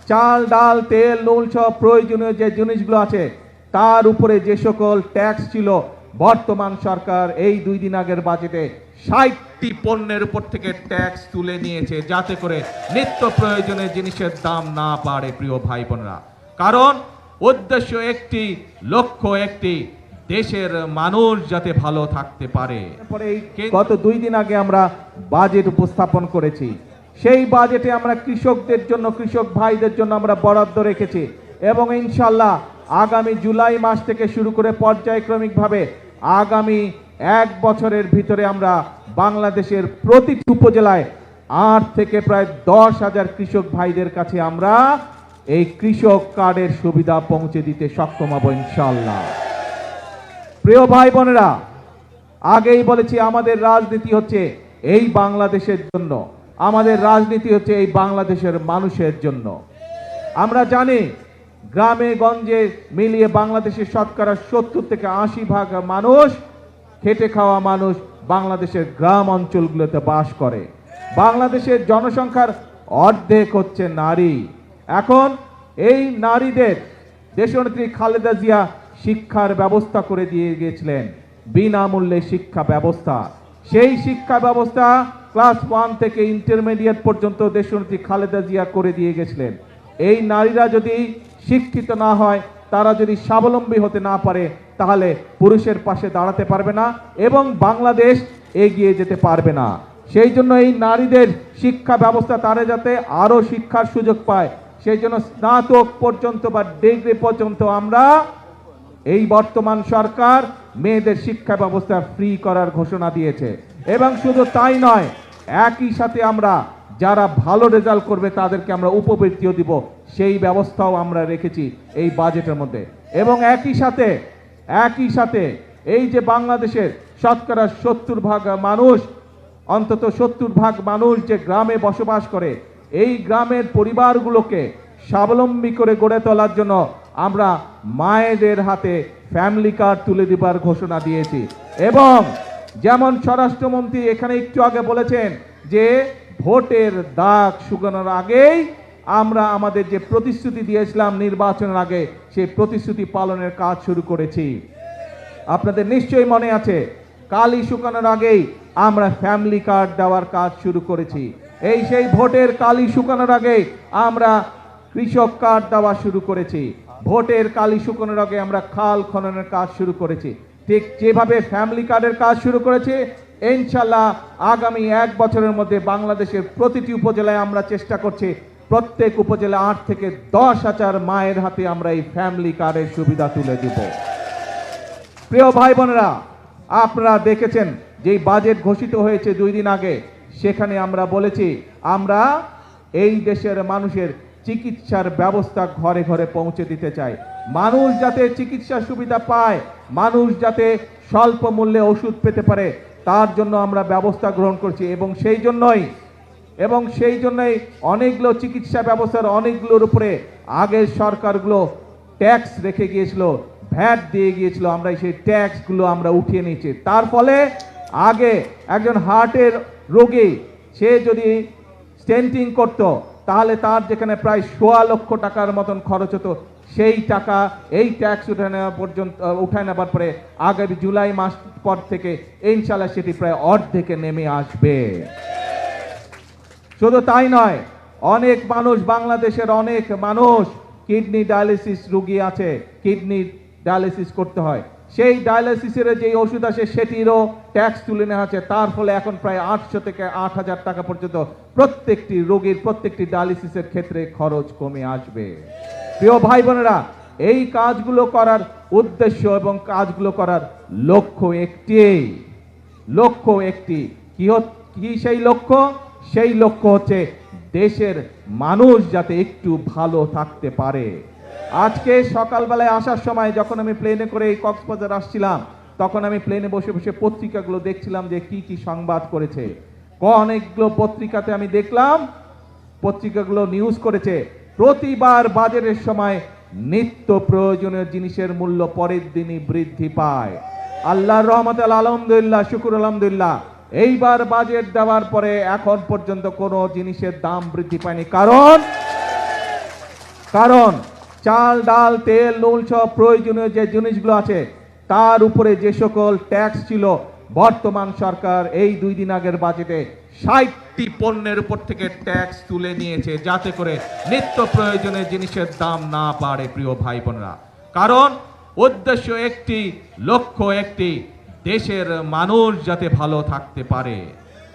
চাল ডাল তেল নুন সব প্রয়োজনীয় যে জিনিসগুলো আছে তার উপরে যে সকল ট্যাক্স ছিল, বর্তমান সরকার এই 2 দিন আগের বাজেটে 60টি পণ্যের উপর থেকে ট্যাক্স তুলে নিয়েছে, যাতে করে নিত্য প্রয়োজনীয় জিনিসের দাম না বাড়ে। প্রিয় ভাই বোনেরা, কারণ উদ্দেশ্য একটি, লক্ষ্য একটি, দেশের মানুষ যাতে ভালো থাকতে পারে। গত 2 দিন আগে আমরা বাজেট উপস্থাপন করেছি। সেই বাজেটে আমরা কৃষকদের জন্য, কৃষক ভাইদের জন্য আমরা বরাদ্দ রেখেছি এবং ইনশাল্লাহ আগামী জুলাই মাস থেকে শুরু করে পর্যায়ক্রমিকভাবে আগামী 1 বছরের ভিতরে আমরা বাংলাদেশের প্রতিটি উপজেলায় 8 থেকে প্রায় 10,000 কৃষক ভাইদের কাছে আমরা এই কৃষক কার্ডের সুবিধা পৌঁছে দিতে সক্ষম হব ইনশাল্লাহ। প্রিয় ভাই বোনেরা, আগেই বলেছি আমাদের রাজনীতি হচ্ছে এই বাংলাদেশের জন্য, আমাদের রাজনীতি হচ্ছে এই বাংলাদেশের মানুষের জন্য। আমরা জানি গ্রামে গঞ্জে মিলিয়ে বাংলাদেশের শতকরা 70 থেকে 80% মানুষ, খেটে খাওয়া মানুষ বাংলাদেশের গ্রাম অঞ্চলগুলোতে বাস করে। বাংলাদেশের জনসংখ্যার অর্ধেক হচ্ছে নারী। এখন এই নারীদের দেশনেত্রী খালেদা জিয়া শিক্ষার ব্যবস্থা করে দিয়ে গিয়েছিলেন, বিনামূল্যে শিক্ষা ব্যবস্থা। সেই শিক্ষা ব্যবস্থা ক্লাস 1 থেকে ইন্টারমিডিয়েট পর্যন্ত দেশনেত্রী খালেদা জিয়া করে দিয়ে গেছিলেন। এই নারীরা যদি শিক্ষিত না হয়, তারা যদি স্বাবলম্বী হতে না পারে, তাহলে পুরুষের পাশে দাঁড়াতে পারবে না এবং বাংলাদেশ এগিয়ে যেতে পারবে না। সেই জন্য এই নারীদের শিক্ষা ব্যবস্থা, তারা যাতে আরো শিক্ষার সুযোগ পায়, সেই জন্য স্নাতক পর্যন্ত বা ডিগ্রি পর্যন্ত আমরা এই বর্তমান সরকার মেয়েদের শিক্ষা ব্যবস্থা ফ্রি করার ঘোষণা দিয়েছে। এবং শুধু তাই নয়, একই সাথে আমরা যারা ভালো রেজাল্ট করবে তাদেরকে আমরা উপবৃত্তিও দিব, সেই ব্যবস্থাও আমরা রেখেছি এই বাজেটের মধ্যে। এবং একই সাথে এই যে বাংলাদেশের শতকরা 70% মানুষ, অন্তত 70% মানুষ যে গ্রামে বসবাস করে, এই গ্রামের পরিবারগুলোকে স্বাবলম্বী করে গড়ে তোলার জন্য আমরা মায়েদের হাতে ফ্যামিলি কার্ড তুলে দেবার ঘোষণা দিয়েছি। এবং যেমন স্বরাষ্ট্রমন্ত্রী এখানে একটু আগে বলেছেন যে ভোটের দাগ শুকানোর আগেই আমরা আমাদের যে প্রতিশ্রুতি দিয়েছিলাম নির্বাচনের আগে, সেই প্রতিশ্রুতি পালনের কাজ শুরু করেছি। আপনাদের নিশ্চয়ই মনে আছে, কালি শুকানোর আগেই আমরা ফ্যামিলি কার্ড দেওয়ার কাজ শুরু করেছি। এই সেই ভোটের কালি শুকানোর আগেই আমরা কৃষক কার্ড দেওয়া শুরু করেছি। ভোটের কালি শুকানোর আগে আমরা খাল খননের কাজ শুরু করেছি। ঠিক যেভাবে ফ্যামিলি কার্ডের কাজ শুরু করেছি, ইনশাল্লাহ আগামী 1 বছরের মধ্যে বাংলাদেশের প্রতিটি উপজেলায় আমরা চেষ্টা করছি প্রত্যেক উপজেলা 8 থেকে 10,000 মায়ের হাতে আমরা এই ফ্যামিলি কার্ডের সুবিধা তুলে দিব। প্রিয় ভাই বোনেরা, আপনারা দেখেছেন যে বাজেট ঘোষিত হয়েছে 2 দিন আগে, সেখানে আমরা বলেছি আমরা এই দেশের মানুষের চিকিৎসার ব্যবস্থা ঘরে ঘরে পৌঁছে দিতে চাই। মানুষ যাতে চিকিৎসা সুবিধা পায়, মানুষ যাতে স্বল্প মূল্যে ওষুধ পেতে পারে, তার জন্য আমরা ব্যবস্থা গ্রহণ করছি। এবং সেই জন্যই অনেকগুলো চিকিৎসা ব্যবস্থার অনেকগুলোর উপরে আগের সরকারগুলো ট্যাক্স রেখে গিয়েছিল, ভ্যাট দিয়ে গিয়েছিল, আমরা সেই ট্যাক্সগুলো আমরা উঠিয়ে নিয়েছি। তার ফলে আগে একজন হার্টের রোগী সে যদি স্টেন্টিং করত, তাহলে তার যেখানে প্রায় 1.25 লক্ষ টাকার মতন খরচ হতো, সেই টাকা এই ট্যাক্স উঠায় নেবার পরে আগামী জুলাই মাস পর থেকে ইনশাল্লাহ সেটি প্রায় অর্ধেকে নেমে আসবে। শুধু তাই নয়, অনেক মানুষ, বাংলাদেশের অনেক মানুষ কিডনি ডায়ালিসিস রোগী আছে, কিডনি ডায়ালিসিস করতে হয়, সেই ডায়ালিসিসের যে ওষুধ আছে সেটিরও ট্যাক্স তুলে নেওয়া আছে। তার ফলে এখন প্রায় 800 থেকে 8,000 টাকা পর্যন্ত প্রত্যেকটি রোগীর, প্রত্যেকটি ডায়ালিসিসের ক্ষেত্রে খরচ কমে আসবে। প্রিয় ভাই বোনেরা, এই কাজগুলো করার উদ্দেশ্য এবং কাজগুলো করার লক্ষ্য একটি। কি সেই লক্ষ্য? সেই লক্ষ্য হচ্ছে দেশের মানুষ যাতে একটু ভালো থাকতে পারে। আজকে সকালবেলায় আসার সময় যখন আমি প্লেনে করে এই কক্সবাজার আসছিলাম, তখন আমি প্লেনে বসে বসে পত্রিকাগুলো দেখছিলাম যে কি কি সংবাদ করেছে। অনেকগুলো পত্রিকাতে আমি দেখলাম, পত্রিকাগুলো নিউজ করেছে প্রতিবার বাজারের সময় নিত্য প্রয়োজনীয় জিনিসের মূল্য পরের দিনই বৃদ্ধি পায়। আল্লাহর রহমতে আলহামদুলিল্লাহ, শুকুর আলহামদুলিল্লাহ, এইবার বাজেট দেওয়ার পরে এখন পর্যন্ত কোনো জিনিসের দাম বৃদ্ধি পায়নি। কারণ চাল ডাল তেল নুন সহ প্রয়োজনীয় যে জিনিসগুলো আছে তার উপরে যে সকল ট্যাক্স ছিল বর্তমান সরকার এই 2 দিন আগের বাজেটে 60টি পণ্যের উপর থেকে ট্যাক্স তুলে নিয়েছে, যাতে করে নিত্য প্রয়োজনীয় জিনিসের দাম না বাড়ে। প্রিয় ভাই বোনেরা, কারণ উদ্দেশ্য একটি, লক্ষ্য একটি, দেশের মানুষ যাতে ভালো থাকতে পারে।